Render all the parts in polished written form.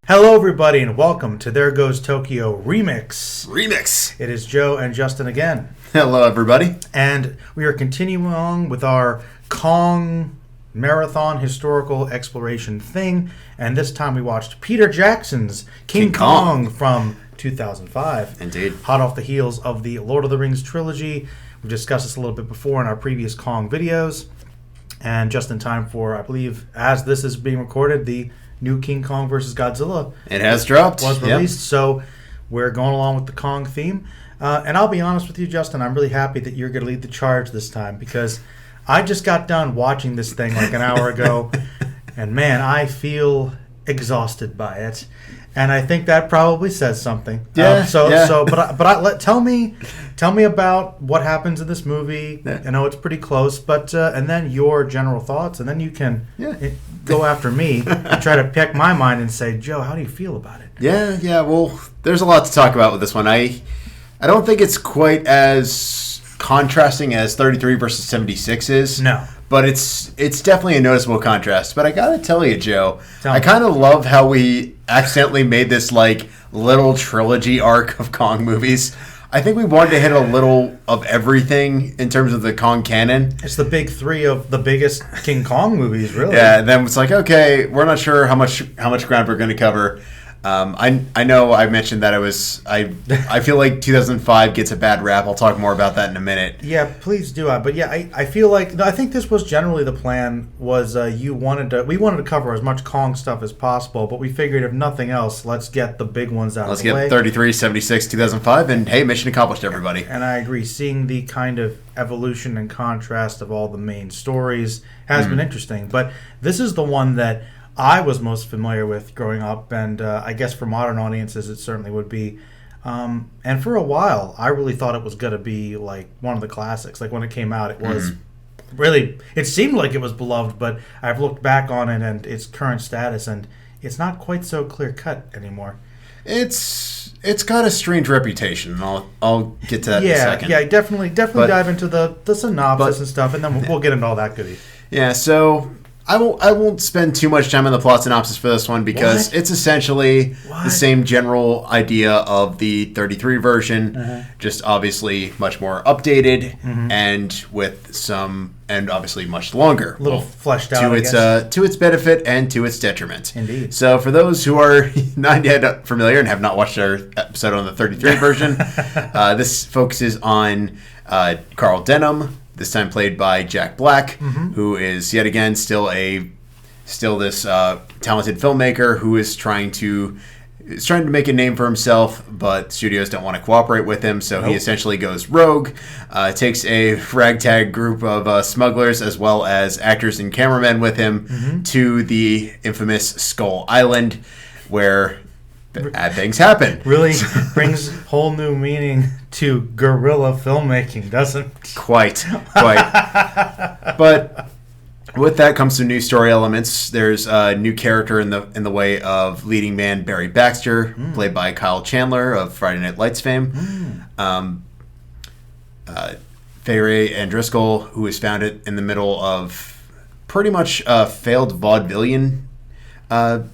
Hello, everybody, and welcome to There Goes Tokyo Remix. It is Joe and Justin again. Hello, everybody. And we are continuing on with our Kong marathon historical exploration thing. And this time we watched Peter Jackson's King Kong from 2005. Indeed. Hot off the heels of the Lord of the Rings trilogy. We've discussed this a little bit before in our previous Kong videos. And just in time for, I believe, as this is being recorded, the new King Kong vs. Godzilla. It has dropped. Was released, so we're going along with the Kong theme. And I'll be honest with you, Justin, I'm really happy that you're going to lead the charge this time because I just got done watching this thing like an hour ago, and man, I feel exhausted by it. And I think that probably says something. Tell me about what happens in this movie. Yeah. I know it's pretty close, but and then your general thoughts, and then you can go after me and try to pick my mind and say, Joe, how do you feel about it? Yeah. Well, there's a lot to talk about with this one. I don't think it's quite as contrasting as 33 versus 76 is. No. But it's definitely a noticeable contrast. But I gotta tell you, Joe, I kind of love how we accidentally made this like little trilogy arc of Kong movies. I think we wanted to hit a little of everything in terms of the Kong canon. It's the big three of the biggest King Kong movies, really. Yeah, and then it's like, okay, we're not sure how much ground we're going to cover. I know I mentioned that I feel like 2005 gets a bad rap. I'll talk more about that in a minute. Yeah, please do. But yeah, I feel like I think this was generally the plan. Was we wanted to cover as much Kong stuff as possible, but we figured if nothing else, let's get the big ones out of the way. Let's get 33, 76, 2005, and hey, mission accomplished, everybody. And I agree. Seeing the kind of evolution and contrast of all the main stories has been interesting. But this is the one that I was most familiar with growing up, and I guess for modern audiences it certainly would be. And for a while, I really thought it was going to be like one of the classics. Like when it came out, it was really, it seemed like it was beloved, but I've looked back on it and its current status, and it's not quite so clear-cut anymore. It's got a strange reputation, and I'll get to that in a second. Yeah, definitely dive into the synopsis and stuff, and then we'll get into all that goodie. Yeah, so I won't spend too much time on the plot synopsis for this one because it's essentially the same general idea of the 33 version, just obviously much more updated and obviously much longer. A little fleshed out, to its benefit and to its detriment. Indeed. So for those who are not yet familiar and have not watched our episode on the 33 version, this focuses on Carl Denham, this time played by Jack Black, who is yet again still this talented filmmaker who is trying to make a name for himself, but studios don't want to cooperate with him, so he essentially goes rogue, takes a ragtag group of smugglers as well as actors and cameramen with him to the infamous Skull Island, where bad things happen. Really brings whole new meaning to guerrilla filmmaking, doesn't it? Quite. But with that comes some new story elements. There's a new character in the way of leading man Barry Baxter, played by Kyle Chandler of Friday Night Lights fame. Fay and Driscoll, who is found in the middle of pretty much a failed vaudevillian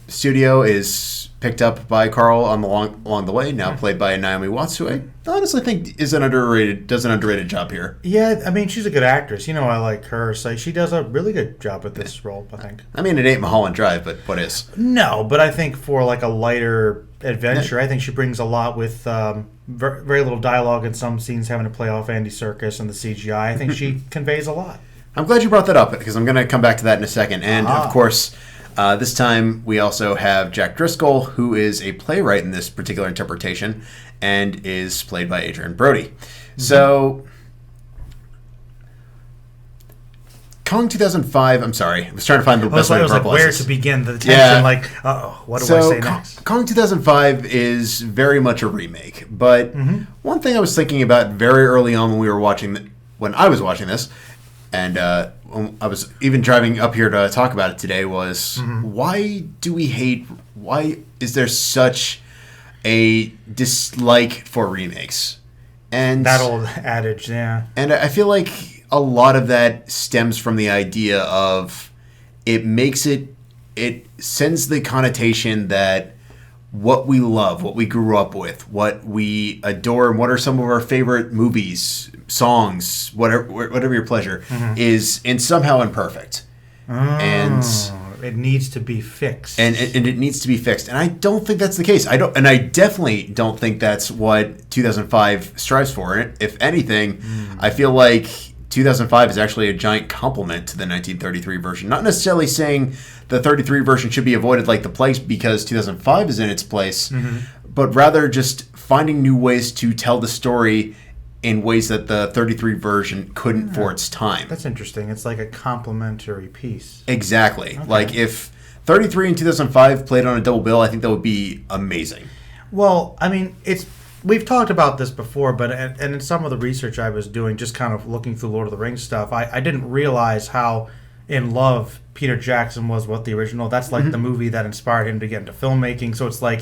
studio, is picked up by Carl along the way, now played by Naomi Watts, who I honestly think does an underrated job here. Yeah, I mean, she's a good actress. You know, I like her, so she does a really good job with this role, I think. I mean, it ain't Mulholland Drive, but what is? No, but I think for like a lighter adventure, I think she brings a lot with very little dialogue in some scenes, having to play off Andy Serkis and the CGI. I think she conveys a lot. I'm glad you brought that up, because I'm going to come back to that in a second. And, of course, this time we also have Jack Driscoll, who is a playwright in this particular interpretation and is played by Adrian Brody. So, Kong 2005, I'm sorry, I was trying to find the best way to like where to begin the tension, what do I say next? Kong 2005 is very much a remake, but one thing I was thinking about very early on when I was watching this, and I was even driving up here to talk about it today, was why is there such a dislike for remakes? And that old adage, yeah. And I feel like a lot of that stems from the idea of it sends the connotation that what we love, what we grew up with, what we adore, and what are some of our favorite movies, songs, whatever your pleasure, is somehow imperfect. And it needs to be fixed. And it needs to be fixed. And I don't think that's the case. I definitely don't think that's what 2005 strives for. If anything, I feel like 2005 is actually a giant compliment to the 1933 version. Not necessarily saying the 33 version should be avoided like the plague because 2005 is in its place, but rather just finding new ways to tell the story in ways that the 33 version couldn't for its time. That's interesting. It's like a complementary piece. Exactly. Okay. Like if 33 and 2005 played on a double bill, I think that would be amazing. Well, I mean, we've talked about this before, but and in some of the research I was doing, just kind of looking through Lord of the Rings stuff, I didn't realize how in love Peter Jackson was with the original. That's like the movie that inspired him to get into filmmaking. So it's like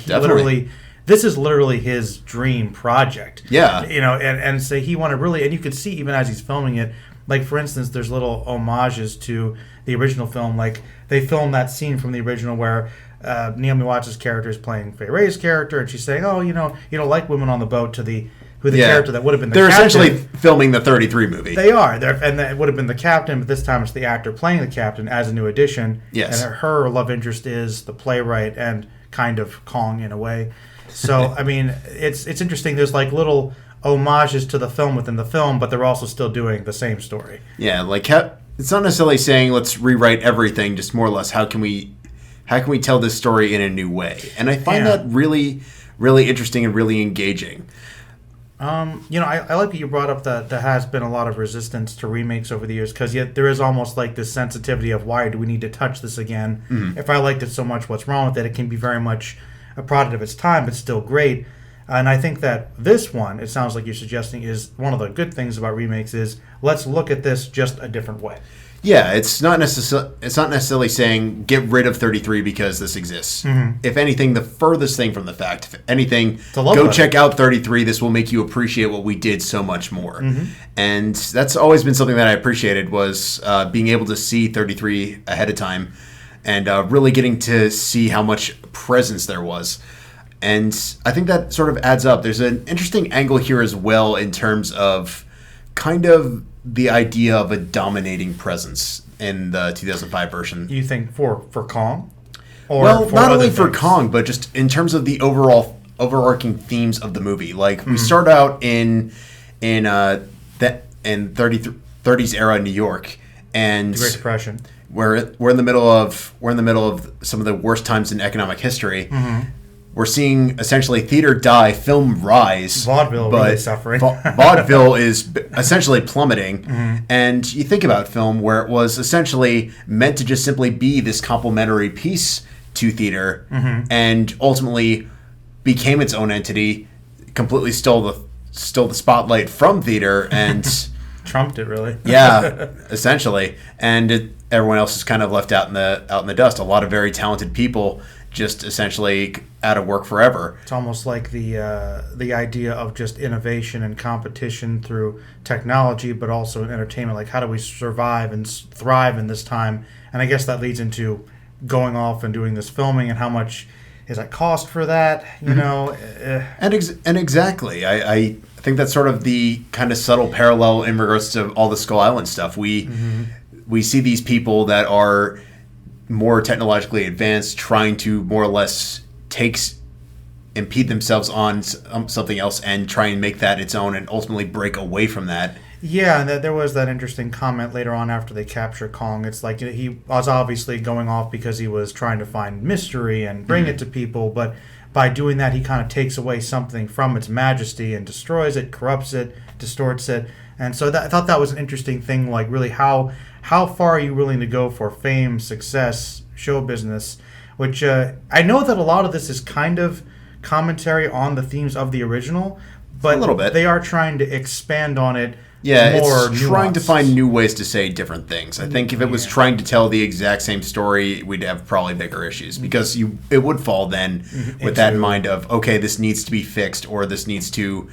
this is literally his dream project. Yeah. And so he wanted really, and you could see even as he's filming it, like for instance, there's little homages to the original film. Like they filmed that scene from the original where Naomi Watts' character is playing Fay Wray's character, and she's saying, "Oh, you don't like women on the boat," to the character that would have been the captain. They're essentially filming the 33 movie. They are. And that would have been the captain, but this time it's the actor playing the captain as a new addition. Yes. And her love interest is the playwright and kind of Kong in a way. So, I mean, it's interesting. There's like little homages to the film within the film, but they're also still doing the same story. Yeah, like it's not necessarily saying let's rewrite everything, just more or less how can we tell this story in a new way? And I find that really, really interesting and really engaging. I like that you brought up that there has been a lot of resistance to remakes over the years, because yet there is almost like this sensitivity of why do we need to touch this again? If I liked it so much, what's wrong with it? It can be very much a product of its time, but still great. And I think that this one, it sounds like you're suggesting, is one of the good things about remakes is let's look at this just a different way. Yeah, it's not necessarily saying get rid of 33 because this exists. If anything, the furthest thing from the fact. If anything, go check out 33. This will make you appreciate what we did so much more. And that's always been something that I appreciated was being able to see 33 ahead of time and really getting to see how much presence there was. And I think that sort of adds up. There's an interesting angle here as well in terms of kind of the idea of a dominating presence in the 2005 version. You think for Kong? Well, not only for Kong, but just in terms of the overarching themes of the movie. Like we start out in 30s era New York and the Great Depression. We're in the middle of some of the worst times in economic history. We're seeing essentially theater die, film rise. Vaudeville really suffering. Vaudeville is essentially plummeting. And you think about film where it was essentially meant to just simply be this complementary piece to theater and ultimately became its own entity, completely stole the spotlight from theater and trumped it, really. Yeah, essentially. And everyone else is kind of left out in the dust. A lot of very talented people just essentially out of work forever. It's almost like the idea of just innovation and competition through technology, but also in entertainment. Like, how do we survive and thrive in this time? And I guess that leads into going off and doing this filming, and how much is it cost for that? You know, and exactly. I think that's sort of the kind of subtle parallel in regards to all the Skull Island stuff. We see these people that are more technologically advanced trying to more or less impede themselves on something else and try and make that its own and ultimately break away from that. Yeah, and there was that interesting comment later on after they capture Kong. It's like, he was obviously going off because he was trying to find mystery and bring it to people, but by doing that he kind of takes away something from its majesty and destroys it, corrupts it, distorts it. And so I thought that was an interesting thing, like really how far are you willing to go for fame, success, show business, which I know that a lot of this is kind of commentary on the themes of the original, but a little bit. They are trying to expand on it. Yeah, more it's trying to find new ways to say different things. I think if it was trying to tell the exact same story, we'd have probably bigger issues because it would fall then with that in mind of, okay, this needs to be fixed or this needs to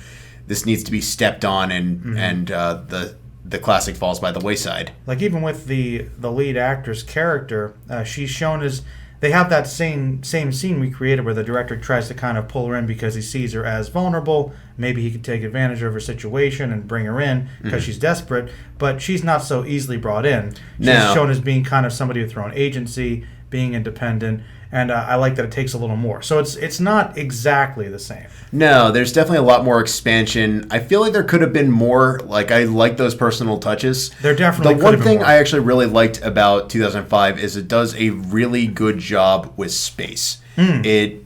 be stepped on and the classic falls by the wayside. Like even with the lead actor's character, she's shown as they have that same scene we created where the director tries to kind of pull her in because he sees her as vulnerable. Maybe he could take advantage of her situation and bring her in because she's desperate. But she's not so easily brought in. She's shown as being kind of somebody with her own agency, being independent. And I like that it takes a little more. So it's not exactly the same. No, there's definitely a lot more expansion. I feel like there could have been more. Like, I like those personal touches. There definitely The could have one been thing more. I actually really liked about 2005 is it does a really good job with space. It,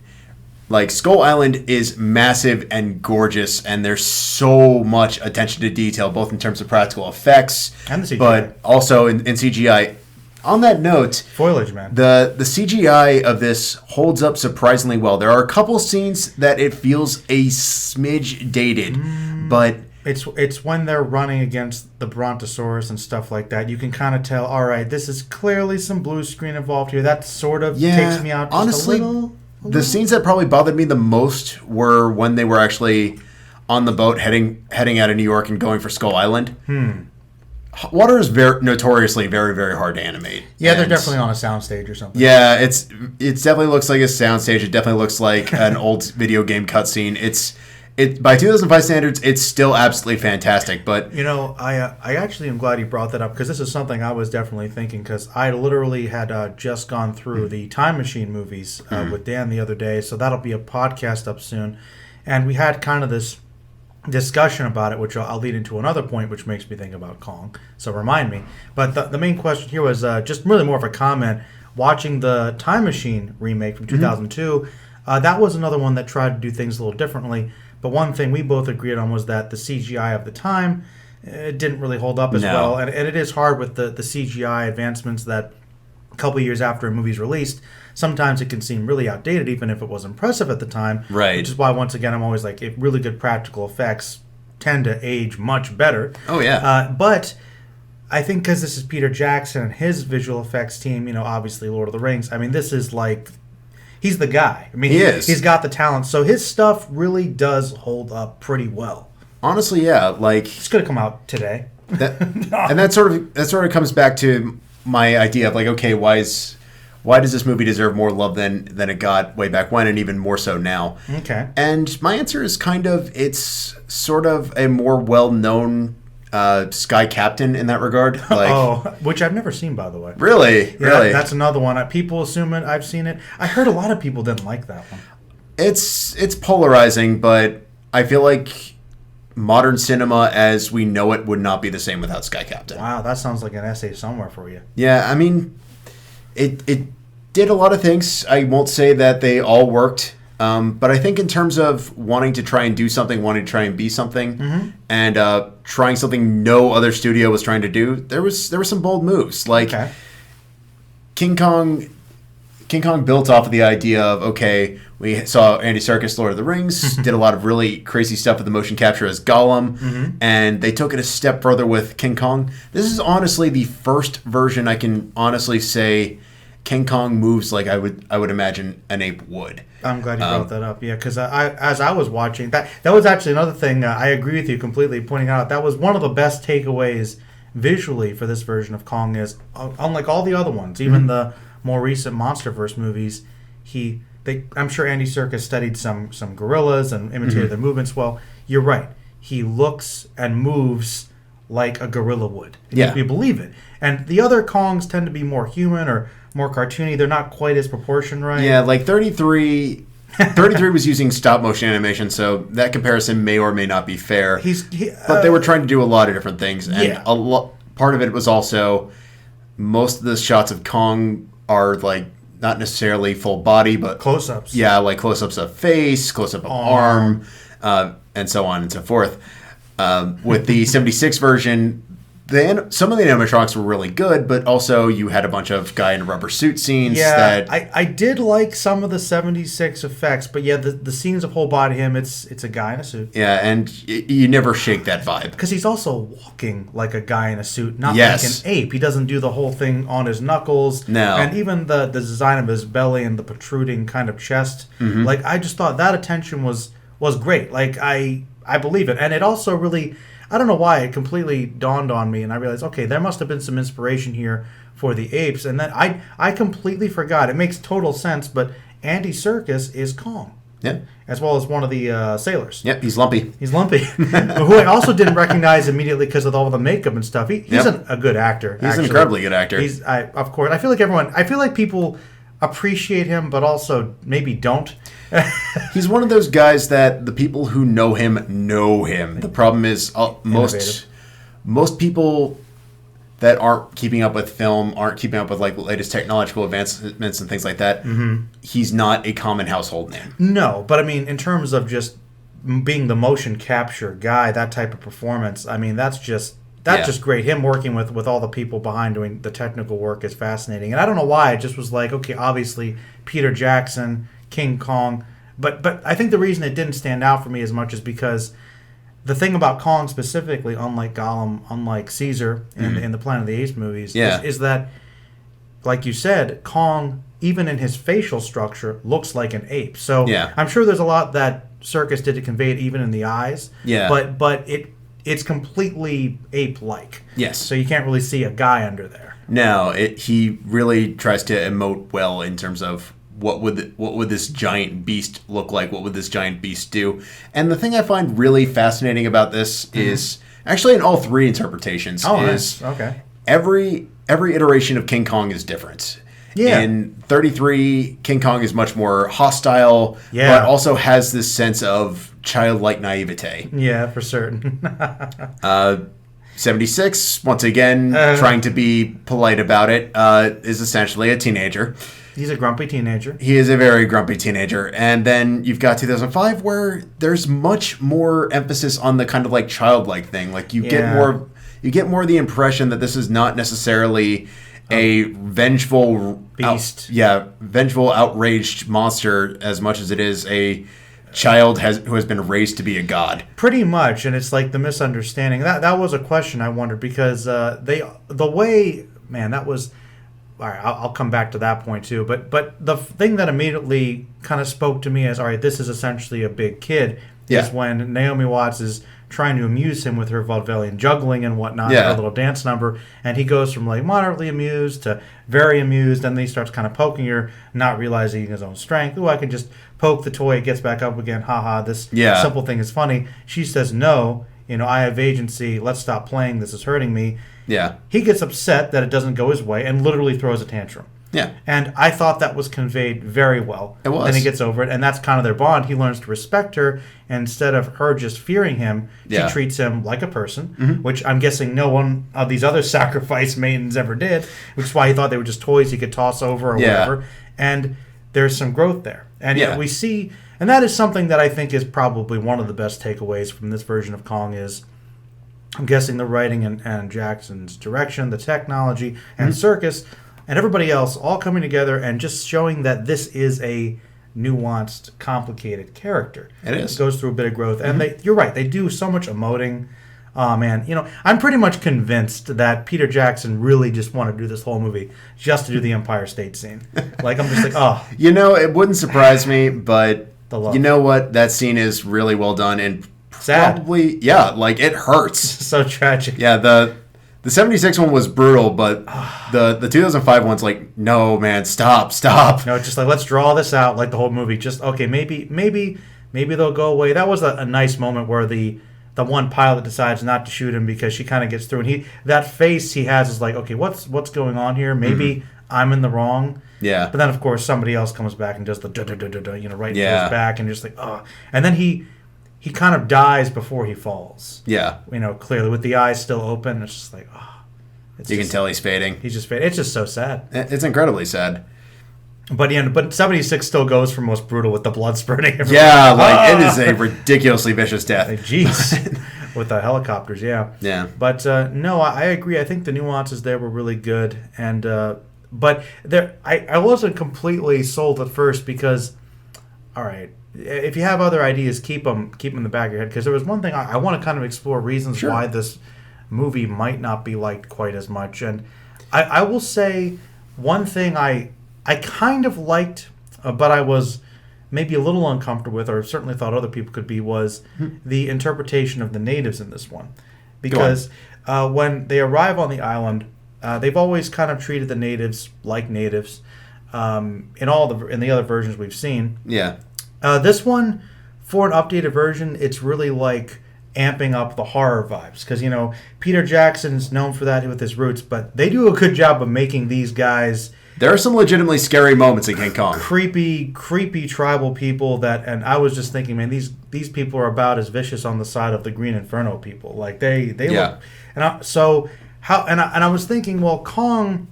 like, Skull Island is massive and gorgeous, and there's so much attention to detail, both in terms of practical effects And the CGI. but also in CGI. On that note, Foliage, man. the CGI of this holds up surprisingly well. There are a couple scenes that it feels a smidge dated, but It's when they're running against the Brontosaurus and stuff like that. You can kind of tell, all right, this is clearly some blue screen involved here. That sort of takes me out just honestly, a little. The scenes that probably bothered me the most were when they were actually on the boat heading out of New York and going for Skull Island. Water is notoriously very, very hard to animate. Yeah, they're And definitely on a soundstage or something. yeah, it definitely looks like a soundstage. It definitely looks like an old video game cutscene. It by 2005 standards, it's still absolutely fantastic. But You know, I actually am glad you brought that up because this is something I was definitely thinking because I literally had just gone through the Time Machine movies with Dan the other day, so that'll be a podcast up soon. And we had kind of this discussion about it, which I'll lead into another point, which makes me think about Kong. So remind me. But the main question here was just really more of a comment. Watching the Time Machine remake from 2002, that was another one that tried to do things a little differently. But one thing we both agreed on was that the CGI of the time it didn't really hold up as well. And it is hard with the CGI advancements that a couple years after a movie's released, sometimes it can seem really outdated, even if it was impressive at the time. Right. Which is why, once again, I'm always like, really good practical effects tend to age much better. oh yeah, But I think because this is Peter Jackson and his visual effects team, obviously Lord of the Rings, I mean, this is like, he's the guy. I mean, He is. He's got the talent. So his stuff really does hold up pretty well. honestly, yeah. Like It's going to come out today. and that sort of comes back to my idea of like, okay, why does this movie deserve more love than it got way back when, and even more so now? Okay. And my answer is kind of, it's sort of a more well-known Sky Captain in that regard. Like, which I've never seen, by the way. really, Yeah, really, that's another one. People assume it. I've seen it. I heard a lot of people didn't like that one. it's polarizing, but I feel like modern cinema as we know it would not be the same without Sky Captain. Wow, that sounds like an essay somewhere for you. Yeah, I mean, it did a lot of things. I won't say that they all worked, but I think in terms of wanting to try and do something, wanting to try and be something, and trying something no other studio was trying to do, there were some bold moves. Like Okay. King Kong built off of the idea of, okay, we saw Andy Serkis, Lord of the Rings, did a lot of really crazy stuff with the motion capture as Gollum, and they took it a step further with King Kong. This is honestly the first version I can honestly say King Kong moves like I would imagine an ape would. I'm glad you brought that up. Yeah, because as I was watching, that was actually another thing. I agree with you completely, pointing out that was one of the best takeaways visually for this version of Kong is, unlike all the other ones, even the more recent MonsterVerse movies, I'm sure Andy Serkis studied some gorillas and imitated their movements. Well, you're right. He looks and moves like a gorilla would. Yeah. You believe it. And the other Kongs tend to be more human or more cartoony. They're not quite as proportioned right. Yeah, like 33 was using stop motion animation, so that comparison may or may not be fair. But they were trying to do a lot of different things, and Yeah. part of it was also most of the shots of Kong are like not necessarily full body, but Close-ups. Yeah, like close-ups of face, close-up of arm, and so on and so forth. With the 76 version, some of the animatronics were really good, but also you had a bunch of guy in a rubber suit scenes. Yeah, I did like some of the 76 effects, but yeah, the scenes of whole body him, it's a guy in a suit. Yeah, and you never shake that vibe. Because he's also walking like a guy in a suit, not Yes. like an ape. He doesn't do the whole thing on his knuckles. No. And even the design of his belly and the protruding kind of chest, like I just thought that attention was great. Like I believe it. And it also really, I don't know why it completely dawned on me, and I realized, okay, there must have been some inspiration here for the apes, and then I completely forgot. It makes total sense, but Andy Serkis is Kong. Yeah. As well as one of the sailors. Yep, he's lumpy. He's lumpy. Who I also didn't recognize immediately because of all the makeup and stuff. He's a good actor. He's an incredibly good actor. Of course. I feel like people appreciate him, but also maybe don't. He's one of those guys that the people who know him know him. The problem is most people that aren't keeping up with film, aren't keeping up with like latest technological advancements and things like that. Mm-hmm. He's not a common household name. No, but I mean, in terms of just being the motion capture guy, that type of performance, I mean, that's just great. Him working with all the people behind doing the technical work is fascinating. And I don't know why, it just was like, okay, obviously Peter Jackson, King Kong, but I think the reason it didn't stand out for me as much is because the thing about Kong specifically, unlike Gollum, unlike Caesar in the Planet of the Apes movies, is that, like you said, Kong, even in his facial structure, looks like an ape. So I'm sure there's a lot that Serkis did to convey it even in the eyes. Yeah. But it's completely ape-like. Yes. So you can't really see a guy under there. No, he really tries to emote well in terms of what would this giant beast look like? What would this giant beast do? And the thing I find really fascinating about this is actually in all three interpretations nice. Okay. Every iteration of King Kong is different. Yeah. In 33, King Kong is much more hostile, but also has this sense of childlike naivete. Yeah, for certain. 76, once again, trying to be polite about it, is essentially a teenager. He's a grumpy teenager. He is a very grumpy teenager. And then you've got 2005 where there's much more emphasis on the kind of like childlike thing. Like you get more of the impression that this is not necessarily a vengeful beast. Vengeful, outraged monster as much as it is a child who has been raised to be a god. Pretty much, and it's like the misunderstanding. That was a question I wondered because that was. All right, I'll come back to that point too. But the thing that immediately kind of spoke to me as, all right, this is essentially a big kid, is when Naomi Watts is trying to amuse him with her vaudevillian juggling and whatnot, her little dance number, and he goes from like moderately amused to very amused, and then he starts kind of poking her, not realizing his own strength. Oh, I can just poke the toy, it gets back up again, haha, this simple thing is funny. She says, no, I have agency, let's stop playing, this is hurting me. Yeah. He gets upset that it doesn't go his way and literally throws a tantrum. Yeah. And I thought that was conveyed very well. It was. Then he gets over it, and that's kind of their bond. He learns to respect her, and instead of her just fearing him, she treats him like a person, which I'm guessing no one of these other sacrifice maidens ever did, which is why he thought they were just toys he could toss over or whatever. And there's some growth there. And we see, and that is something that I think is probably one of the best takeaways from this version of Kong is, I'm guessing the writing and Jackson's direction, the technology, and Serkis, and everybody else all coming together and just showing that this is a nuanced, complicated character. It is. It goes through a bit of growth. And you're right, they do so much emoting. Oh, man. I'm pretty much convinced that Peter Jackson really just wanted to do this whole movie just to do the Empire State scene. Like, I'm just like, oh. It wouldn't surprise me, but you know what? That scene is really well done and sad. Probably, it hurts. So tragic. Yeah, the 76 one was brutal, but the 2005 one's like, no, man, stop. No, just like, let's draw this out, like the whole movie. Just, okay, maybe they'll go away. That was a nice moment where the one pilot decides not to shoot him because she kind of gets through, and that face he has is like, okay, what's going on here? Maybe I'm in the wrong. Yeah. But then, of course, somebody else comes back and does the right in his back, and just like, oh. And then he kind of dies before he falls. Yeah. Clearly with the eyes still open. It's just like, oh. You can tell he's fading. He's just fading. It's just so sad. It's incredibly sad. But 76 still goes for most brutal with the blood spurting everywhere. Yeah, it is a ridiculously vicious death. Jeez. With the helicopters, yeah. Yeah. But no, I agree. I think the nuances there were really good. And but I wasn't completely sold at first because, all right, if you have other ideas, keep them in the back of your head. Because there was one thing I want to kind of explore reasons why this movie might not be liked quite as much. And I will say one thing I kind of liked, but I was maybe a little uncomfortable with, or certainly thought other people could be, was the interpretation of the natives in this one. because when they arrive on the island, they've always kind of treated the natives like natives in the other versions we've seen. Yeah. This one, for an updated version, it's really like amping up the horror vibes because Peter Jackson's known for that with his roots, but they do a good job of making these guys. There are some legitimately scary moments in King Kong. Creepy tribal people and I was just thinking, man, these people are about as vicious on the side of the Green Inferno people. Like they look, and I was thinking, well, Kong,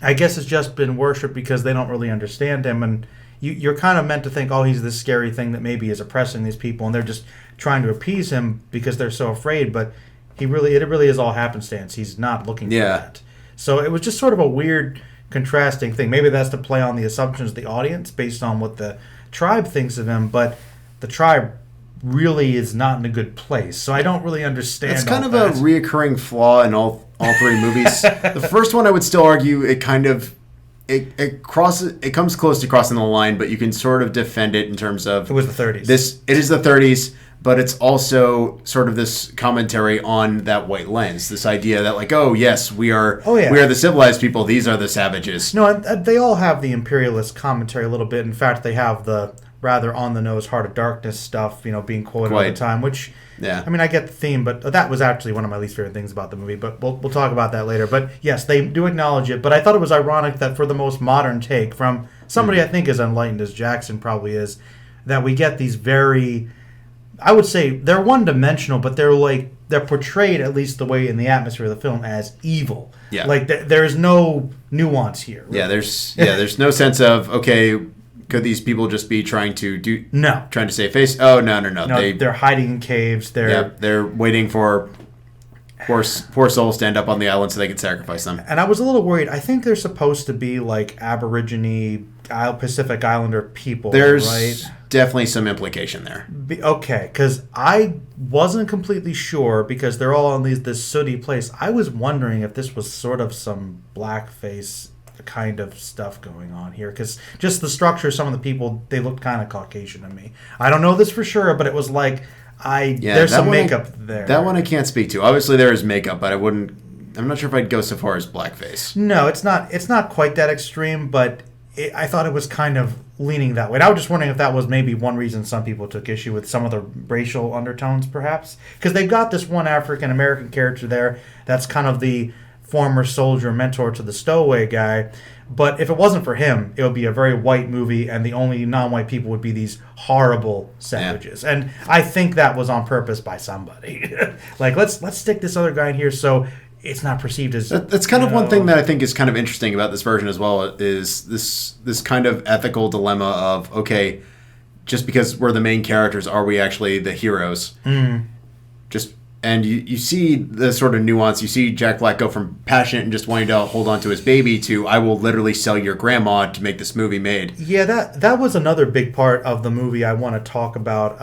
I guess has just been worshipped because they don't really understand him, and you're kind of meant to think, oh, he's this scary thing that maybe is oppressing these people, and they're just trying to appease him because they're so afraid. But it really is all happenstance. He's not looking for that. So it was just sort of a weird, contrasting thing. Maybe that's to play on the assumptions of the audience based on what the tribe thinks of him, but the tribe really is not in a good place. So I don't really understand. It's kind of a reoccurring flaw in all three movies. The first one, I would still argue, it comes close to crossing the line, but you can sort of defend it in terms of it was the 30s. It is the 30s, but it's also sort of this commentary on that white lens. This idea that, like, oh yes, we are the civilized people. These are the savages. No, they all have the imperialist commentary a little bit. In fact, they have the rather on the nose Heart of Darkness stuff, being quoted all the time. Which, I mean, I get the theme, but that was actually one of my least favorite things about the movie. But we'll talk about that later. But yes, they do acknowledge it. But I thought it was ironic that for the most modern take from somebody I think as enlightened as Jackson probably is, that we get these very, I would say they're one-dimensional, but they're portrayed, at least the way in the atmosphere of the film, as evil. Yeah. Like there's no nuance here. Really. There's no sense of, okay, could these people just be trying to save face? Oh, no. They're hiding in caves. They're waiting for poor souls stand up on the island so they can sacrifice them. And I was a little worried. I think they're supposed to be like Aborigine Pacific Islander people. There's definitely some implication there. Okay, because I wasn't completely sure because they're all in this sooty place. I was wondering if this was sort of some blackface kind of stuff going on here, because just the structure of some of the people, they looked kind of Caucasian to me. I don't know this for sure, but it was like there's some makeup there. That one I can't speak to. Obviously there is makeup, but I'm not sure if I'd go so far as blackface. No, it's not quite that extreme, but I thought it was kind of leaning that way. And I was just wondering if that was maybe one reason some people took issue with some of the racial undertones, perhaps, because they've got this one African American character there that's kind of the former soldier mentor to the stowaway guy. But if it wasn't for him, it would be a very white movie, and the only non-white people would be these horrible savages. Yeah. And I think that was on purpose by somebody. Like, let's stick this other guy in here so it's not perceived as... That's kind of one thing that I think is kind of interesting about this version as well, is this kind of ethical dilemma of, okay, just because we're the main characters, are we actually the heroes? And you see the sort of nuance. You see Jack Black go from passionate and just wanting to hold on to his baby to, I will literally sell your grandma to make this movie made. Yeah, that was another big part of the movie I want to talk about.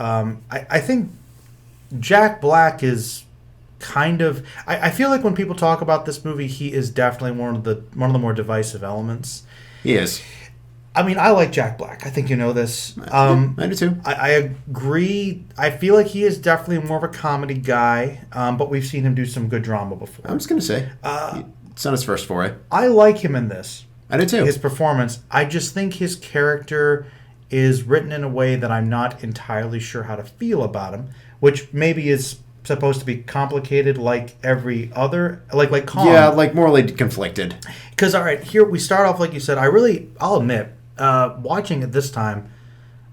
I think Jack Black is kind of... I feel like when people talk about this movie, he is definitely one of the more divisive elements. He is. I mean, I like Jack Black. I think you know this. I do too. I agree. I feel like he is definitely more of a comedy guy, but we've seen him do some good drama before. I'm just going to say, it's not his first foray. I like him in this. I do too. His performance. I just think his character is written in a way that I'm not entirely sure how to feel about him, which maybe is supposed to be complicated like every other, like Kong. Yeah, like morally conflicted. Because, all right, here we start off, like you said, I'll admit, watching it this time,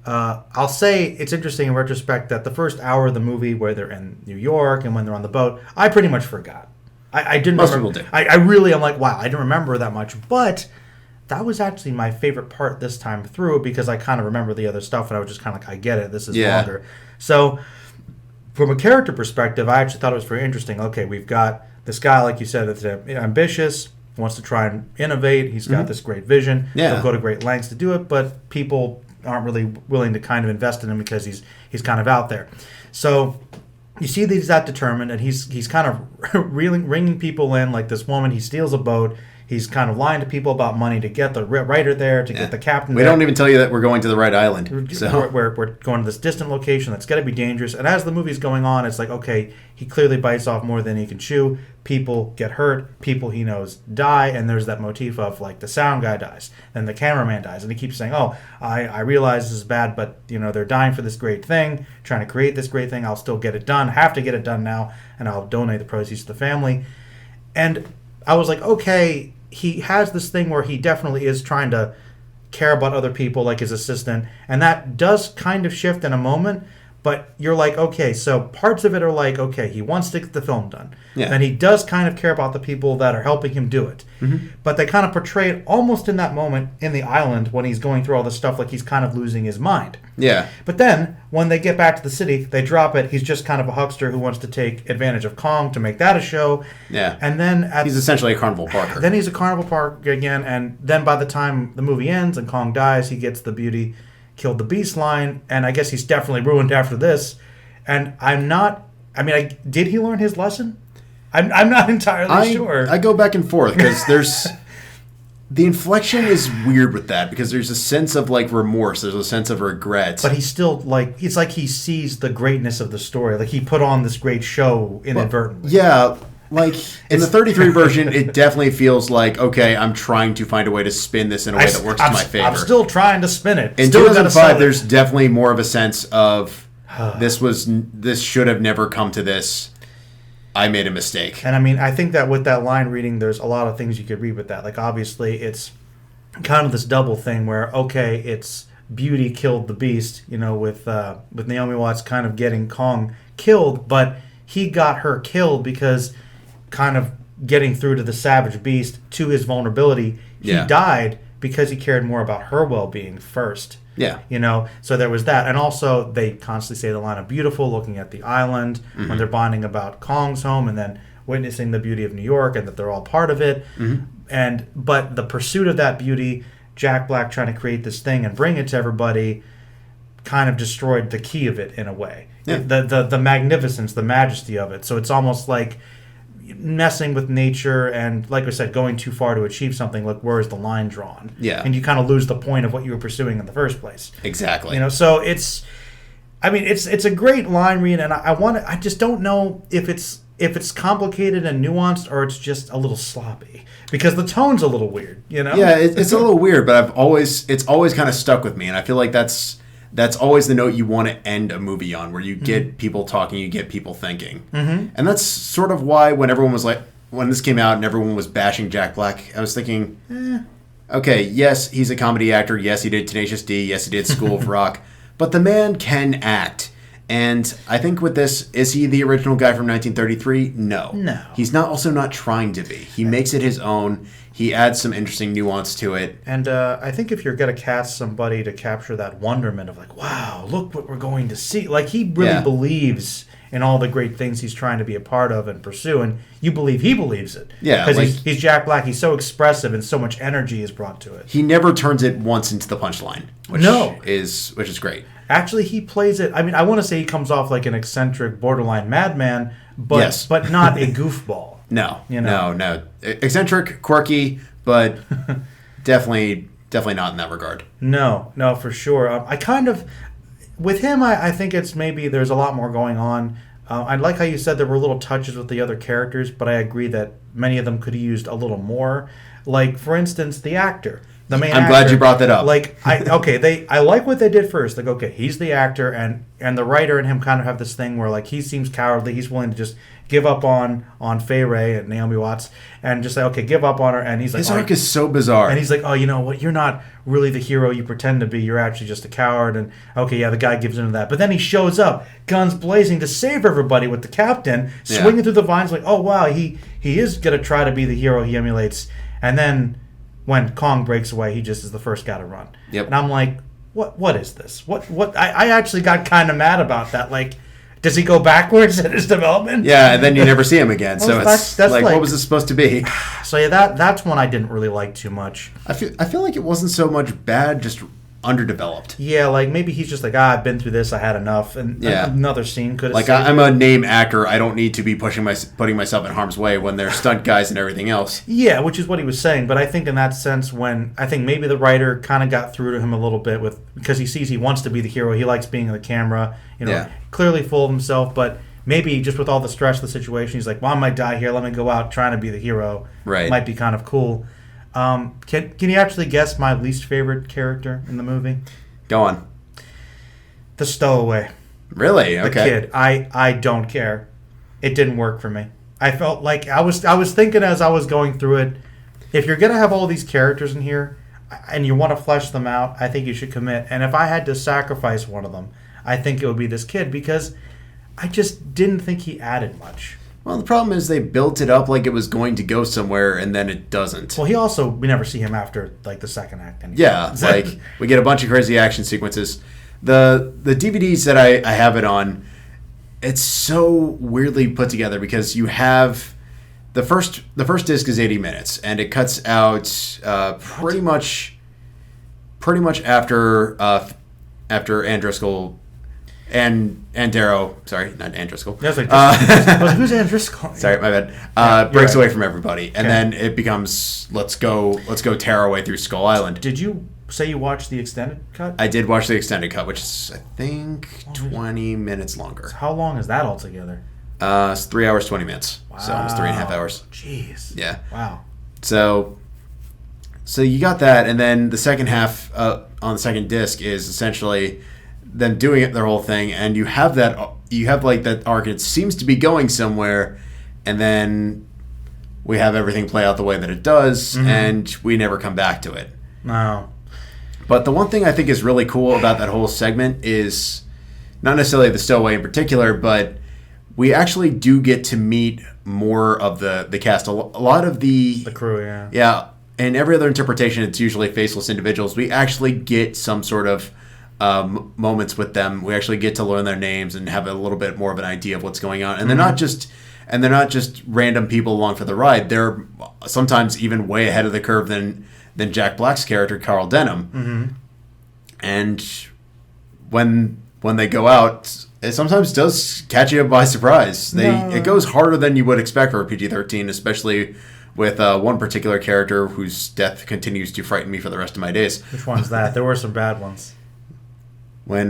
I'll say it's interesting in retrospect that the first hour of the movie where they're in New York and when they're on the boat, I pretty much forgot. I didn't Most remember. people do. I'm like, wow, I didn't remember that much. But that was actually my favorite part this time through because I kind of remember the other stuff and I was just kind of like, I get it. This is longer. So from a character perspective, I actually thought it was very interesting. Okay, we've got this guy, like you said, that's ambitious, wants to try and innovate. He's got this great vision. Yeah. He'll go to great lengths to do it, but people aren't really willing to kind of invest in him because he's kind of out there. So you see that he's that determined, and he's kind of ringing people in. Like this woman, he steals a boat. He's kind of lying to people about money to get the writer there, to get the captain there. We there. don't even tell you that we're going to the right island. So We're going to this distant location that's got to be dangerous. And as the movie's going on, it's like, okay, he clearly bites off more than he can chew. People get hurt. People he knows die. And there's that motif of, like, the sound guy dies. Then the cameraman dies. And he keeps saying, oh, I realize this is bad, but, they're dying for this great thing, trying to create this great thing. I'll still get it done. Have to get it done now. And I'll donate the proceeds to the family. And I was like, okay, he has this thing where he definitely is trying to care about other people, like his assistant, and that does kind of shift in a moment, but you're like, okay, so parts of it are like, okay, he wants to get the film done. Yeah. And he does kind of care about the people that are helping him do it. Mm-hmm. But they kind of portray it almost in that moment in the island when he's going through all this stuff like he's kind of losing his mind. Yeah. But then, when they get back to the city, they drop it. He's just kind of a huckster who wants to take advantage of Kong to make that a show. Yeah. And then he's essentially a carnival parker. Then he's a carnival park again, and then by the time the movie ends and Kong dies, he gets the Beauty killed the Beast line, and I guess he's definitely ruined after this. And did he learn his lesson? I'm not entirely sure. I go back and forth because there's the inflection is weird with that because there's a sense of like remorse, there's a sense of regret. But he's still like it's like he sees the greatness of the story. Like he put on this great show inadvertently. Yeah. Like, in the 33 version, it definitely feels like, okay, I'm trying to find a way to spin this in a way that works to my favor. I'm still trying to spin it. In 2005, there's definitely more of a sense of, this should have never come to this. I made a mistake. And I think that with that line reading, there's a lot of things you could read with that. Like, obviously, it's kind of this double thing where, okay, it's Beauty killed the Beast, with Naomi Watts kind of getting Kong killed, but he got her killed because kind of getting through to the savage beast, to his vulnerability, he died because he cared more about her well-being first. Yeah. So there was that. And also, they constantly say the line of beautiful, looking at the island, when they're bonding about Kong's home, and then witnessing the beauty of New York, and that they're all part of it. Mm-hmm. But the pursuit of that beauty, Jack Black trying to create this thing and bring it to everybody, kind of destroyed the key of it in a way. Yeah. The magnificence, the majesty of it. So it's almost like messing with nature and, like I said, going too far to achieve something. Like, where is the line drawn? Yeah. And you kind of lose the point of what you were pursuing in the first place. Exactly. So it's a great line read, and I just don't know if it's complicated and nuanced or it's just a little sloppy because the tone's a little weird. Yeah, it's a little weird, but it's always kind of stuck with me, and I feel like that's always the note you want to end a movie on, where you get people talking, you get people thinking. Mm-hmm. And that's sort of why when this came out and everyone was bashing Jack Black, I was thinking, okay, yes, he's a comedy actor. Yes, he did Tenacious D. Yes, he did School of Rock. But the man can act. And I think with this, is he the original guy from 1933? No. No. He's also not trying to be. He makes it his own. He adds some interesting nuance to it. And I think if you're going to cast somebody to capture that wonderment of like, wow, look what we're going to see. Like, he really believes in all the great things he's trying to be a part of and pursue, and you believe he believes it. Yeah. Because he's Jack Black. He's so expressive and so much energy is brought to it. He never turns it once into the punchline. Which is great. Actually, he plays it. I want to say he comes off like an eccentric, borderline madman, but not a goofball. No. Eccentric, quirky, but definitely not in that regard. No, for sure. With him, I think it's maybe there's a lot more going on. I like how you said there were little touches with the other characters, but I agree that many of them could have used a little more. Like, for instance, the actor. The main I'm glad you brought that up. Like, I like what they did first. Like, okay, he's the actor, and the writer and him kind of have this thing where, like, he seems cowardly. He's willing to just give up on Fay Ray and Naomi Watts and just say, okay, give up on her. And he's like, his arc is so bizarre. And he's like, oh, you know what? You're not really the hero you pretend to be. You're actually just a coward. And okay, yeah, the guy gives into that. But then he shows up, guns blazing, to save everybody with the captain, swinging through the vines like, oh, wow, he is going to try to be the hero he emulates. And then when Kong breaks away, he just is the first guy to run. Yep. And I'm like, what is this? What? I actually got kind of mad about that. Like, does he go backwards in his development? Yeah, and then you never see him again. So that's like, what was this supposed to be? So yeah, that's one I didn't really like too much. I feel like it wasn't so much bad, just underdeveloped. Yeah, like maybe he's just like, I've been through this, I had enough, and Yeah. another scene could have Like I'm a name actor, I don't need to be putting myself in harm's way when they're stunt guys and everything else. Yeah, which is what he was saying. But I think in that sense, I think maybe the writer kind of got through to him a little bit because he sees he wants to be the hero, he likes being on the camera, clearly full of himself, but maybe just with all the stress of the situation, he's like, well, I might die here, let me go out trying to be the hero. Right. Might be kind of cool. Can you actually guess my least favorite character in the movie? Go on. The stowaway. Really? The Okay. kid. I don't care. It didn't work for me. I felt like I was thinking as I was going through it, if you're going to have all these characters in here and you want to flesh them out, I think you should commit. And if I had to sacrifice one of them, I think it would be this kid because I just didn't think he added much. Well, the problem is they built it up like it was going to go somewhere, and then it doesn't. Well, we never see him after like the second act. Anyway. Yeah, like we get a bunch of crazy action sequences. The DVDs that I have it on, it's so weirdly put together because you have the first disc is 80 minutes, and it cuts out pretty much after Ann Driscoll. And Darrow, sorry, not Ann Driscoll. Yeah, I was like, who's Ann Driscoll? Sorry, my bad. Breaks right. away from everybody, and then it becomes let's go tear our way through Skull Island. Did you say you watched the extended cut? I did watch the extended cut, which is I think 20 minutes longer. So how long is that altogether? It's 3 hours 20 minutes, so almost 3.5 hours. Jeez. Yeah. Wow. So you got that, and then the second half on the second disc is essentially them doing it their whole thing, and you have like that arc. It seems to be going somewhere, and then we have everything play out the way that it does, and we never come back to it. No. But the one thing I think is really cool about that whole segment is not necessarily the stowaway in particular, but we actually do get to meet more of the cast. A lot of the crew, yeah. Yeah. In every other interpretation, it's usually faceless individuals. We actually get some sort of moments with them. We actually get to learn their names and have a little bit more of an idea of what's going on. And they're not just random people along for the ride. They're sometimes even way ahead of the curve than Jack Black's character, Carl Denham. And when they go out, it sometimes does catch you by surprise. It goes harder than you would expect for a PG-13, especially with one particular character whose death continues to frighten me for the rest of my days. Which one's that? There were some bad ones. When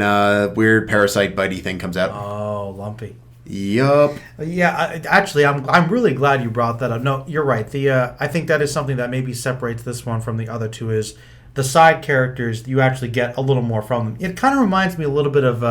weird parasite bitey thing comes out. Oh, Lumpy. Yup. Yeah, actually, I'm really glad you brought that up. No, you're right. I think that is something that maybe separates this one from the other two is the side characters. You actually get a little more from them. It kind of reminds me a little bit of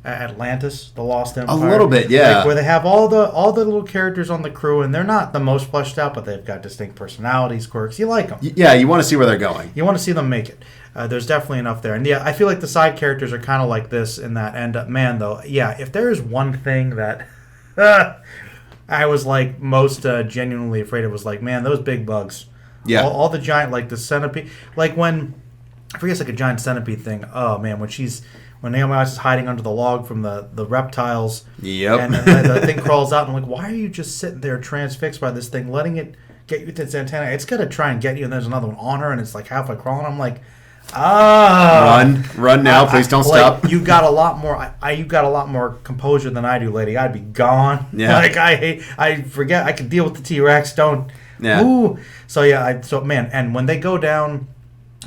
Atlantis, the Lost Empire. A little bit, yeah. Like where they have all the little characters on the crew, and they're not the most fleshed out, but they've got distinct personalities, quirks. You like them. Yeah, you want to see where they're going. You want to see them make it. There's definitely enough there. And yeah, I feel like the side characters are kind of like this in that end. Man, though, yeah, if there is one thing that I was like most genuinely afraid of was like, man, those big bugs. Yeah. All the giant, like the centipede. Like when, I forget it's like a giant centipede thing. Oh, man, when Naomi Watts is hiding under the log from the reptiles. Yep. And the thing crawls out. And I'm like, why are you just sitting there transfixed by this thing, letting it get you with its antenna? It's going to try and get you, and there's another one on her, and it's like halfway crawling. I'm like, run now, please don't stop. You got a lot more. You got a lot more composure than I do, lady. I'd be gone. Yeah. Like I forget. I can deal with the T-Rex. Don't. Yeah. Ooh. So yeah. Man, and when they go down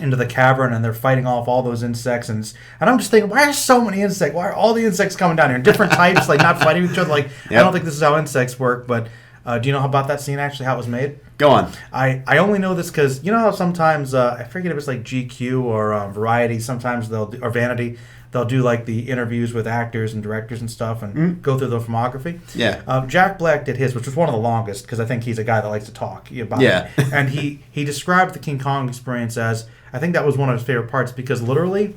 into the cavern and they're fighting off all those insects, and I'm just thinking, why are so many insects? Why are all the insects coming down here? Different types, like not fighting each other. Like yep. I don't think this is how insects work. But do you know about that scene? Actually, how it was made? Go on. I only know this because you know how sometimes I forget if it's like GQ or Variety. Sometimes or Vanity. They'll do like the interviews with actors and directors and stuff and go through the filmography. Yeah. Jack Black did his, which was one of the longest because I think he's a guy that likes to talk about it. And he described the King Kong experience as, I think that was one of his favorite parts because literally,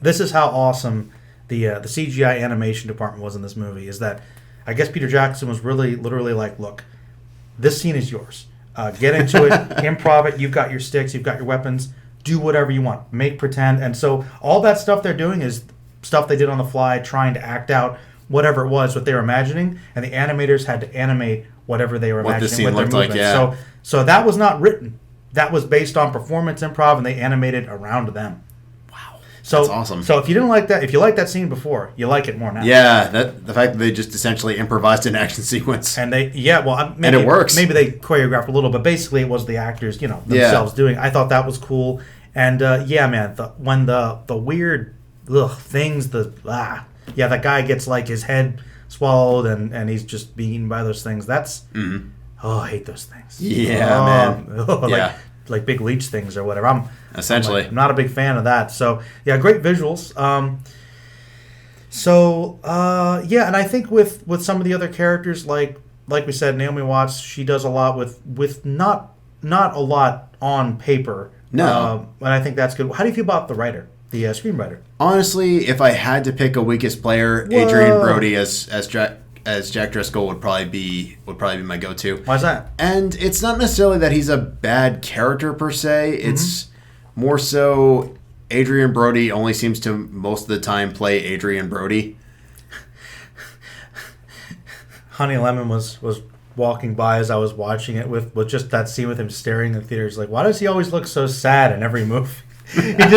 this is how awesome the CGI animation department was in this movie. Is that I guess Peter Jackson was really literally like, look, this scene is yours. Get into it, improv it. You've got your sticks, you've got your weapons. Do whatever you want. Make pretend. And so all that stuff they're doing is stuff they did on the fly, trying to act out whatever it was, what they were imagining. And the animators had to animate whatever they were imagining with their movements. Like, yeah. So that was not written. That was based on performance improv, and they animated around them. Wow. So that's awesome. So if you didn't like that, if you liked that scene before, you like it more now. Yeah, the fact that they just essentially improvised an action sequence. And maybe, and it works. Maybe they choreographed a little, but basically it was the actors, themselves doing. I thought that was cool. And man, when the weird things, that guy gets like his head swallowed and he's just being eaten by those things. That's I hate those things. Yeah, man. Like big leech things or whatever. I'm not a big fan of that. So yeah, great visuals. And I think with some of the other characters, like we said, Naomi Watts, she does a lot with not a lot on paper. No, and I think that's good. How do you feel about the writer, the screenwriter? Honestly, if I had to pick a weakest player, Adrian Brody as Jack Driscoll would probably be my go-to. Why's that? And it's not necessarily that he's a bad character per se. It's more so Adrian Brody only seems to most of the time play Adrian Brody. Honey Lemon was walking by as I was watching it with just that scene with him staring in the theater. He's like, why does he always look so sad in every movie? It's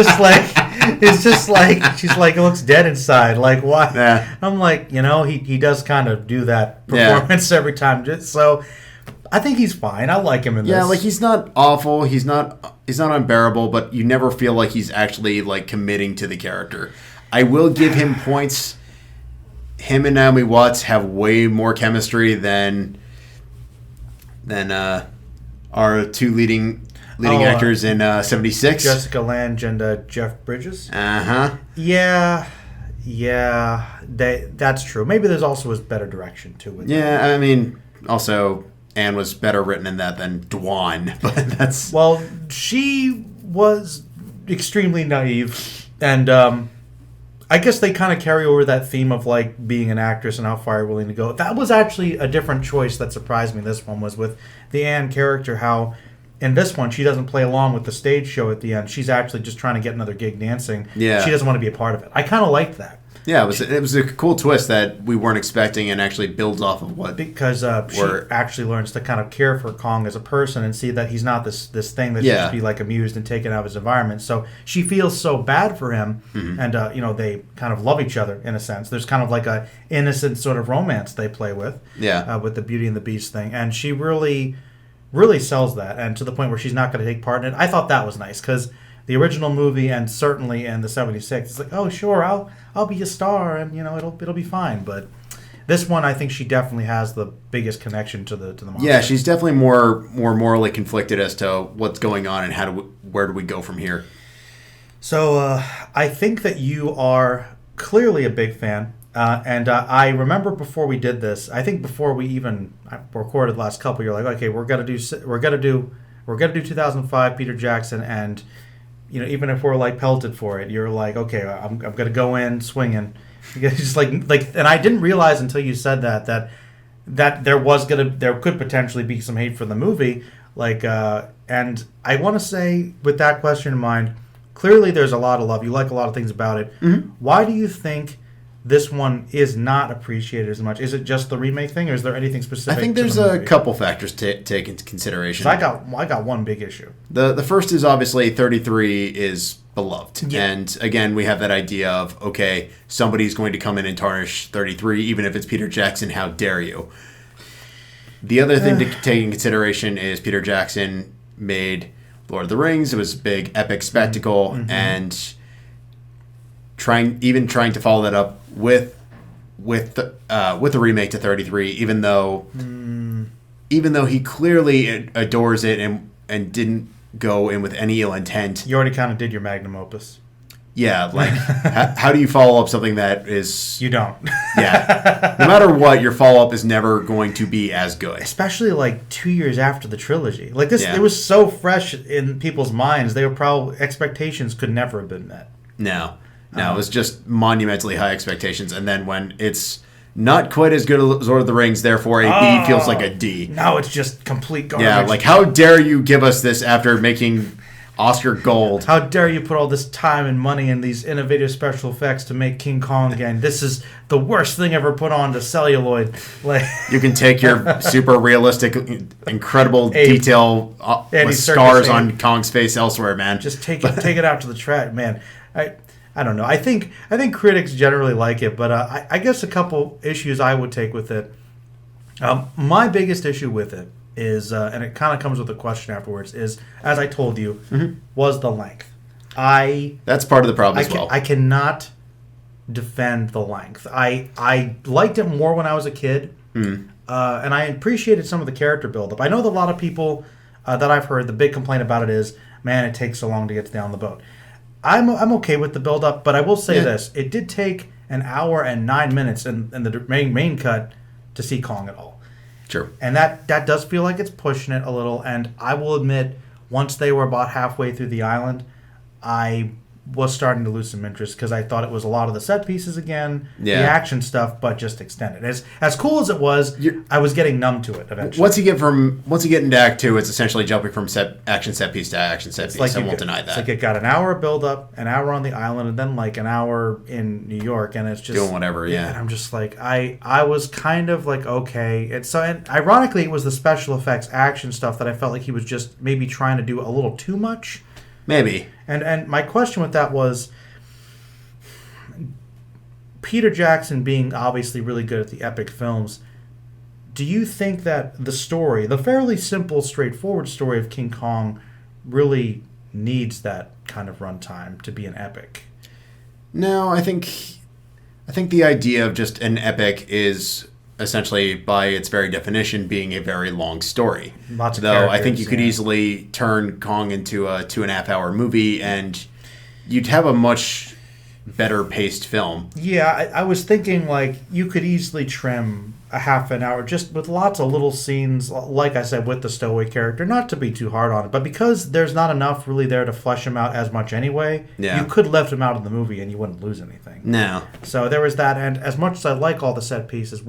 just like she's like, it looks dead inside. Like, why? Yeah. I'm like, he does kind of do that performance every time. So I think he's fine. I like him in this. Yeah, like he's not awful. He's not unbearable, but you never feel like he's actually like committing to the character. I will give him points. Him and Naomi Watts have way more chemistry than our two leading actors in 76. Jessica Lange and Jeff Bridges. Uh-huh. Yeah, that's true. Maybe there's also a better direction to it. Yeah, I mean, also Anne was better written in that than Dwan, but that's... Well, she was extremely naive, and I guess they kind of carry over that theme of like being an actress and how far you're willing to go. That was actually a different choice that surprised me. This one was with the Anne character, how in this one she doesn't play along with the stage show at the end. She's actually just trying to get another gig dancing. Yeah. She doesn't want to be a part of it. I kind of liked that. Yeah, it was a cool twist that we weren't expecting and actually builds off of what... Because she actually learns to kind of care for Kong as a person and see that he's not this thing that should just be like amused and taken out of his environment. So she feels so bad for him, and they kind of love each other in a sense. There's kind of like a innocent sort of romance they play with, with the Beauty and the Beast thing. And she really, really sells that, and to the point where she's not going to take part in it. I thought that was nice, because... the original movie and certainly in the 76, it's like, oh sure, I'll be a star and it'll be fine. But this one, I think she definitely has the biggest connection to the monster. Yeah, she's definitely more morally conflicted as to what's going on and where do we go from here. So I think that you are clearly a big fan, and I remember before we did this, I think before we even recorded the last couple, you're like, okay, we're gonna do 2005 Peter Jackson, and even if we're like pelted for it, you're like, okay, I'm gonna go in swinging. Just like, and I didn't realize until you said that there could potentially be some hate for the movie. And I want to say, with that question in mind, clearly there's a lot of love. You like a lot of things about it. Mm-hmm. Why do you think this one is not appreciated as much? Is it just the remake thing, or is there anything specific? I think there's a couple factors to take into consideration. I got one big issue. The first is obviously 33 is beloved, and again we have that idea of, okay, somebody's going to come in and tarnish 33, even if it's Peter Jackson. How dare you? The other thing to take in consideration is Peter Jackson made Lord of the Rings. It was a big epic spectacle, and trying to follow that up with the remake to 33, even though he clearly adores it and didn't go in with any ill intent. You already kind of did your magnum opus. Yeah, like how do you follow up something that is... You don't. Yeah. No matter what, your follow-up is never going to be as good. Especially like 2 years after the trilogy. Like this, it was so fresh in people's minds. They were probably... expectations could never have been met. No, it was just monumentally high expectations. And then when it's not quite as good as Lord of the Rings, therefore a B feels like a D. No, it's just complete garbage. Yeah, like how dare you give us this after making Oscar gold? How dare you put all this time and money in these innovative special effects to make King Kong again? This is the worst thing ever put onto celluloid. Like, you can take your super realistic, incredible detail with scars on Kong's face elsewhere, man. Just take it out to the track, man. I don't know. I think critics generally like it, but I guess a couple issues I would take with it. My biggest issue with it is, and it kind of comes with a question afterwards, is, as I told you, was the length. That's part of the problem as well. I cannot defend the length. I liked it more when I was a kid, and I appreciated some of the character buildup. I know that a lot of people that I've heard, the big complaint about it is, man, it takes so long to get down the boat. I'm okay with the buildup, but I will say this. It did take an hour and 9 minutes in the main cut to see Kong at all. True. And that does feel like it's pushing it a little, and I will admit, once they were about halfway through the island, I was starting to lose some interest because I thought it was a lot of the set pieces again, the action stuff, but just extended. As cool as it was, I was getting numb to it eventually. Once you get into Act 2, it's essentially jumping from action set piece to action set piece. I won't deny that. It's like it got an hour of build up, an hour on the island, and then like an hour in New York, and it's just doing whatever. Yeah, and I'm just like I was kind of like, okay. And ironically, it was the special effects action stuff that I felt like he was just maybe trying to do a little too much. Maybe. And my question with that was, Peter Jackson being obviously really good at the epic films, do you think that the story, the fairly simple, straightforward story of King Kong, really needs that kind of runtime to be an epic? No, I think the idea of just an epic is essentially, by its very definition, being a very long story. Lots of Though I think you could easily turn Kong into a 2.5-hour movie, and you'd have a much better paced film. Yeah, I was thinking like you could easily trim a half an hour just with lots of little scenes, like I said, with the stowaway character, not to be too hard on it, but because there's not enough really there to flesh him out as much anyway, you could left him out of the movie and you wouldn't lose anything. No. So there was that, and as much as I like all the set pieces,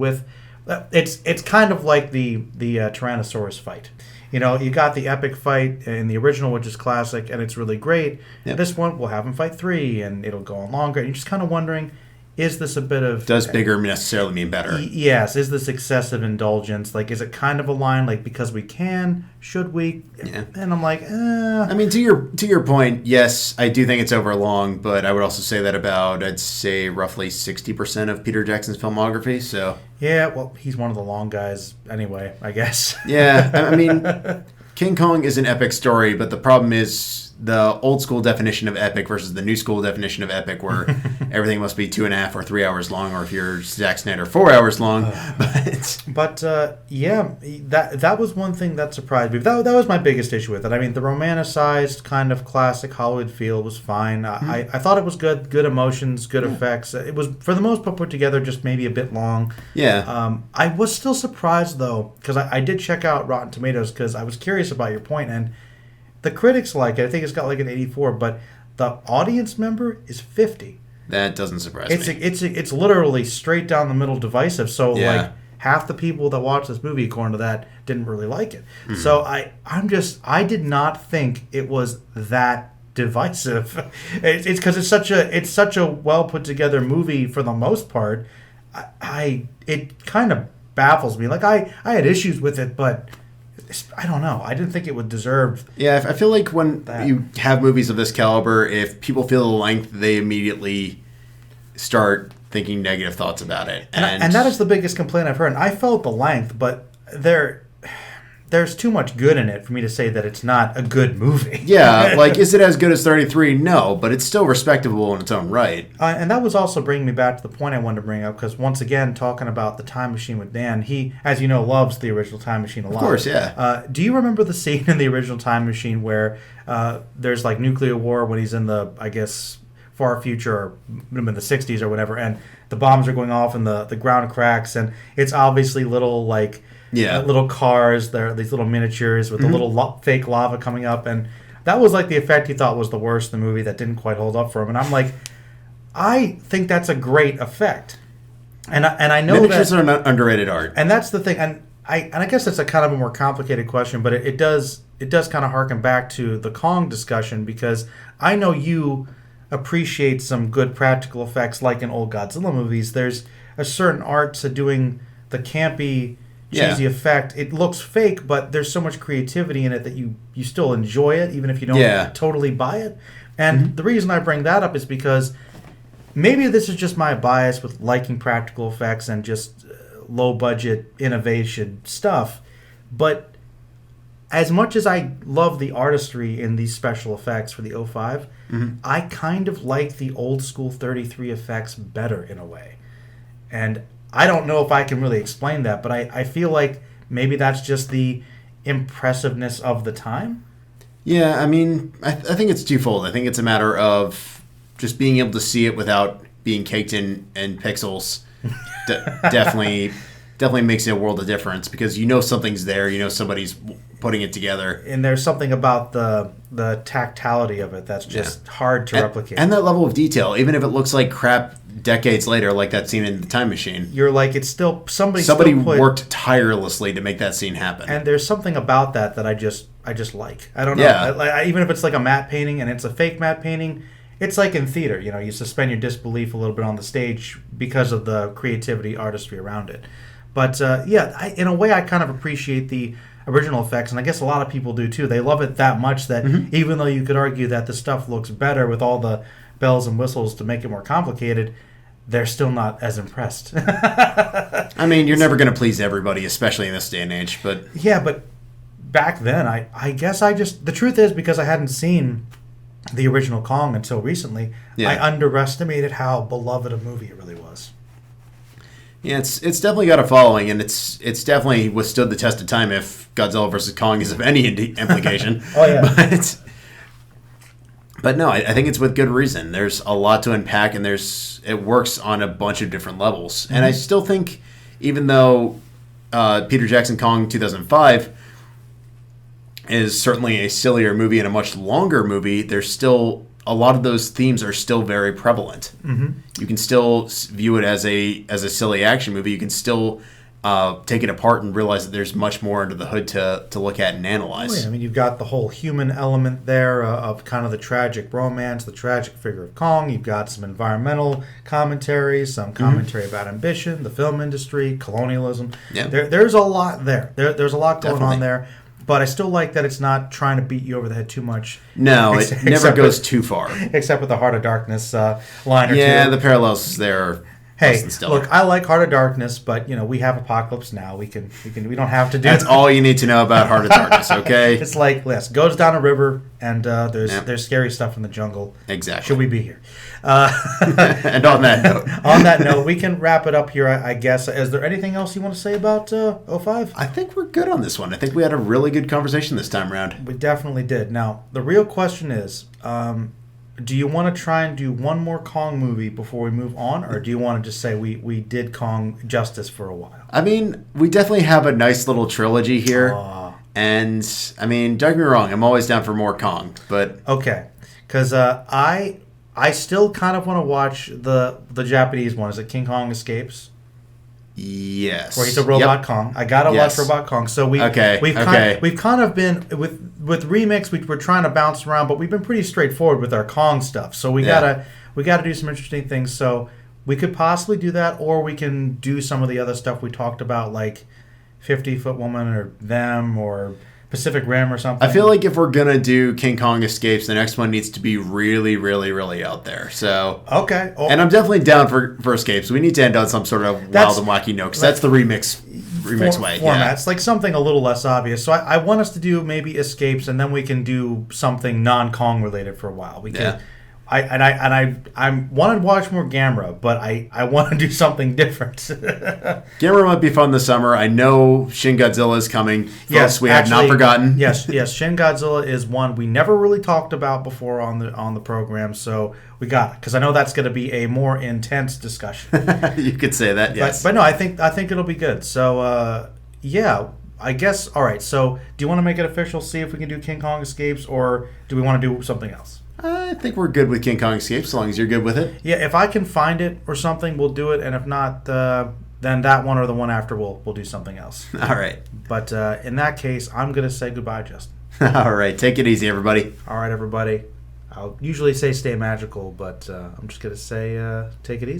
it's kind of like the Tyrannosaurus fight. You know, you got the epic fight in the original, which is classic, and it's really great. Yep. This one, we'll have him fight 3, and it'll go on longer. And you're just kind of wondering, is this a bit of... Does bigger necessarily mean better? Yes. Is this excessive indulgence? Like, is it kind of a line, like, because we can, should we? Yeah. And I'm like, I mean, to your point, yes, I do think it's overlong, but I would also say that about, I'd say, roughly 60% of Peter Jackson's filmography, so... Yeah, well, he's one of the long guys anyway, I guess. Yeah, I mean, King Kong is an epic story, but the problem is the old school definition of epic versus the new school definition of epic, where everything must be 2.5 or 3 hours long, or if you're Zack Snyder, 4 hours long. But yeah, that was one thing that surprised me. That was my biggest issue with it. I mean, the romanticized kind of classic Hollywood feel was fine. I thought it was good emotions, good effects. It was, for the most part, put together, just maybe a bit long. Yeah. I was still surprised, though, because I did check out Rotten Tomatoes because I was curious about your point, and the critics like it. I think it's got like an 84, but the audience member is 50. That doesn't surprise me. It's literally straight down the middle divisive. So like half the people that watch this movie, according to that, didn't really like it. Mm-hmm. So I did not think it was that divisive. It's because it's such a well put together movie for the most part. It kind of baffles me. Like I had issues with it, but I don't know. I didn't think it would deserve. Yeah, I feel like when you have movies of this caliber, if people feel the length, they immediately start thinking negative thoughts about it. And that is the biggest complaint I've heard. And I felt the length, but there's too much good in it for me to say that it's not a good movie. Yeah, like, is it as good as 33? No, but it's still respectable in its own right. And that was also bringing me back to the point I wanted to bring up, because once again, talking about the Time Machine with Dan, he, as you know, loves the original Time Machine a lot. Of course, yeah. Do you remember the scene in the original Time Machine where there's like nuclear war when he's in the, I guess, far future, or in the 60s or whatever, and the bombs are going off and the ground cracks, and it's obviously little like... Yeah, little cars. There are these little miniatures with the little fake lava coming up, and that was like the effect he thought was the worst in the movie that didn't quite hold up for him. And I'm like, I think that's a great effect, and I know miniatures are not underrated art, and that's the thing. And I guess that's a kind of a more complicated question, but it does kind of harken back to the Kong discussion, because I know you appreciate some good practical effects, like in old Godzilla movies. There's a certain art to doing the campy, cheesy effect. It looks fake, but there's so much creativity in it that you still enjoy it, even if you don't totally buy it. And the reason I bring that up is because maybe this is just my bias with liking practical effects and just low budget innovation stuff, but as much as I love the artistry in these special effects for the 05, I kind of like the old school 33 effects better in a way. And I don't know if I can really explain that, but I feel like maybe that's just the impressiveness of the time. Yeah, I mean, I think it's twofold. I think it's a matter of just being able to see it without being caked in pixels. Definitely makes a world of difference because you know something's there. You know somebody's putting it together. And there's something about the tactility of it that's just hard to replicate. And that level of detail, even if it looks like crap decades later, like that scene in The Time Machine. You're like, it's still... Somebody worked tirelessly to make that scene happen. And there's something about that I just like. I don't know. Yeah. Even if it's like a matte painting and it's a fake matte painting, it's like in theater. You know, you suspend your disbelief a little bit on the stage because of the creativity, artistry around it. But in a way, I kind of appreciate the original effects, and I guess a lot of people do too. They love it that much that even though you could argue that the stuff looks better with all the bells and whistles to make it more complicated, they're still not as impressed. I mean, you're never going to please everybody, especially in this day and age. But yeah, but back then, I guess the truth is, because I hadn't seen the original Kong until recently, I underestimated how beloved a movie it really was. Yeah, it's definitely got a following, and it's definitely withstood the test of time if Godzilla vs. Kong is of any implication. Oh, yeah. But no, I think it's with good reason. There's a lot to unpack, and it works on a bunch of different levels. Mm-hmm. And I still think, even though Peter Jackson Kong 2005 is certainly a sillier movie and a much longer movie, there's still... a lot of those themes are still very prevalent. Mm-hmm. You can still view it as a silly action movie. You can still take it apart and realize that there's much more under the hood to look at and analyze. Oh, yeah. I mean, you've got the whole human element there of kind of the tragic romance, the tragic figure of Kong. You've got some environmental commentary, some commentary about ambition, the film industry, colonialism. Yeah. There's a lot there. There's a lot going on there. But I still like that it's not trying to beat you over the head too much. No, it never goes too far. Except with the Heart of Darkness line or two. Yeah, the parallels there. Hey, look, I like Heart of Darkness, but we have Apocalypse Now. We don't have to do. That's all you need to know about Heart of Darkness. Okay. It's like this goes down a river, and there's scary stuff in the jungle. Exactly. Should we be here? And on that note, we can wrap it up here, I guess. Is there anything else you want to say about 05? I think we're good on this one. I think we had a really good conversation this time around. We definitely did. Now, the real question is, do you want to try and do one more Kong movie before we move on, or do you want to just say we did Kong justice for a while? I mean, we definitely have a nice little trilogy here. And, I mean, don't get me wrong, I'm always down for more Kong, but... Okay, because I still kind of want to watch the Japanese one. Is it King Kong Escapes? Yes. Where he's a robot Kong. I gotta watch Robot Kong. So we've kind of been with remakes. We're trying to bounce around, but we've been pretty straightforward with our Kong stuff. So we gotta do some interesting things. So we could possibly do that, or we can do some of the other stuff we talked about, like 50-Foot Woman or Them or Pacific Rim or something. I feel like if we're gonna do King Kong Escapes, the next one needs to be really, really, really out there. So okay, and I'm definitely down for Escapes. We need to end on some sort of wild and wacky note, because that's the remix way. Format. It's like something a little less obvious. So I want us to do maybe Escapes, and then we can do something non-Kong related for a while. I want to watch more Gamera, but I want to do something different. Gamera might be fun this summer. I know Shin Godzilla is coming. Yes, we have not forgotten. Yes, Shin Godzilla is one we never really talked about before on the program, so we got it, because I know that's going to be a more intense discussion. You could say that, yes. But no, I think it'll be good. So I guess. All right. So do you want to make it official? See if we can do King Kong Escapes, or do we want to do something else? I think we're good with King Kong Escapes, as long as you're good with it. Yeah, if I can find it or something, we'll do it. And if not, then that one or the one after, we'll do something else. All right. But in that case, I'm going to say goodbye, Justin. All right. Take it easy, everybody. All right, everybody. I'll usually say stay magical, but I'm just going to say take it easy.